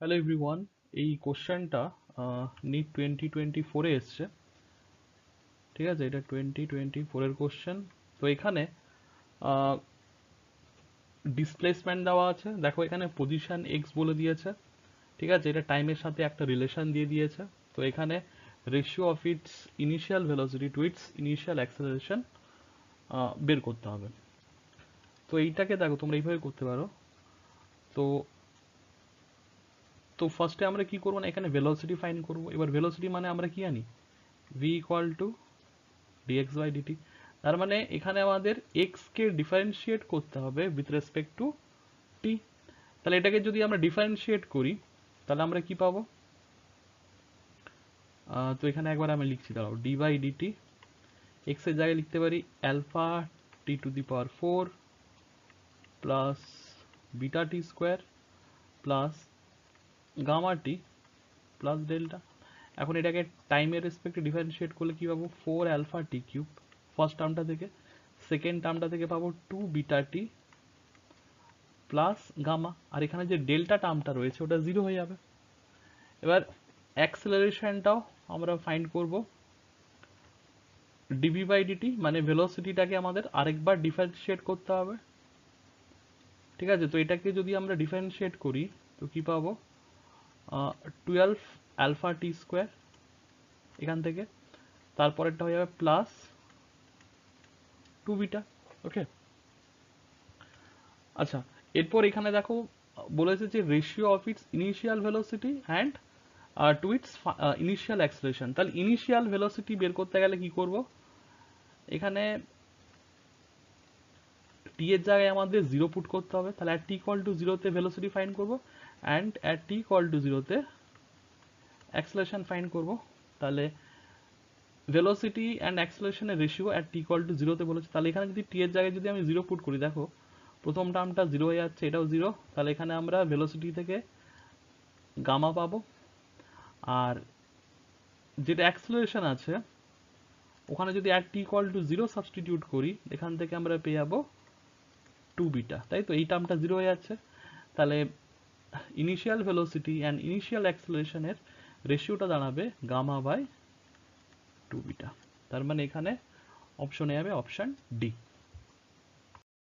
Hello everyone, এই কোশ্চেনটা NEET 2024-এ এসছে। ঠিক আছে, এটা 2024-এর কোশ্চেন। তো এখানে ডিসপ্লেসমেন্ট দেওয়া আছে, দেখো এখানে পজিশন এক্স বলে দিয়েছে। ঠিক আছে, এটা টাইমের সাথে একটা রিলেশন দিয়ে দিয়েছে। তো এখানে ratio of its initial velocity to its initial acceleration বের করতে হবে। তো এইটাকে দেখো তোমরা এইভাবে করতে পারো। তো তো ফার্স্টে আমরা কি করবো না, এখানে ভেলোসিটি ফাইন্ড করবো। এবার ভেলোসিটি মানে আমরা কি জানি, v equal to dx by dt। তার মানে এখানে আমাদের x কে ডিফারেন্সিয়েট করতে হবে উইথ রেসপেক্ট টু t। তাহলে এটাকে যদি আমরা ডিফারেন্সিয়েট করি তাহলে আমরা কি পাবো, তো এখানে একবার আমি লিখছি, দাঁড়াও, d বাই dt x এর জায়গায় লিখতে পারি alpha t to the power 4 plus beta t square plus gamma t plus delta. এখন এটাকে টাইমের রেসপেক্টে ডিফারেন্সিয়েট করলে কি পাবো, 4 অ্যালফা টি কিউব ফার্স্ট টার্মটা থেকে, সেকেন্ড টার্মটা থেকে পাবো 2 বিটা টি প্লাস গামা, আর এখানে যে ডেল্টা টার্মটা রয়েছে ওটা জিরো হয়ে যাবে। এবার অ্যাক্সেলারেশনটাও আমরা ফাইন্ড করব, ডিভি বাই ডিটি মানে ভেলোসিটিটাকে আমাদের আরেকবার ডিফারেন্সিয়েট করতে হবে। ঠিক আছে, তো এটাকে যদি আমরা ডিফারেন্সিয়েট করি তো কি পাবো, 12 অ্যালফা টি স্কোয়ার এখান থেকে, তারপরেরটা হয়ে যাবে প্লাস 2 বিটা। ওকে, আচ্ছা, এরপর এখানে দেখো বলেছে যে ratio of its initial velocity and to its initial acceleration. তাহলে ইনিশিয়াল ভেলোসিটি বের করতে গেলে কি করব, এখানে টি এর জায়গায় আমাদের জিরো পুট করতে হবে। তাহলে অ্যাট টি ইকুয়াল টু জিরোতে ভেলোসিটি ফাইন্ড করব, and at T equal to জিরোতে অ্যাক্সেলারেশন ফাইন্ড করব। তাহলে ভেলোসিটি অ্যান্ড অ্যাক্সেলারেশনের ratio at T equal to জিরোতে বলেছে। তাহলে এখানে যদি টি এর জায়গায় যদি আমি জিরো পুট করি, দেখো প্রথম টার্মটা জিরো হয়ে যাচ্ছে, এটাও জিরো। তাহলে এখানে আমরা ভেলোসিটি থেকে গামা পাবো, আর যেটা অ্যাক্সেলারেশন আছে ওখানে যদি at T equal two zero substitute করি, এখান থেকে আমরা পেয়ে যাবো 2 বিটা। তাই তো এই টার্মটা জিরো হয়ে যাচ্ছে। তাহলে ইনিশিয়াল ভেলোসিটি অ্যান্ড ইনিশিয়াল অ্যাক্সেলারেশনের রেশিওটা দাঁড়াবে গামা বাই 2 বিটা। তার মানে এখানে অপশনে যাবে অপশন ডি।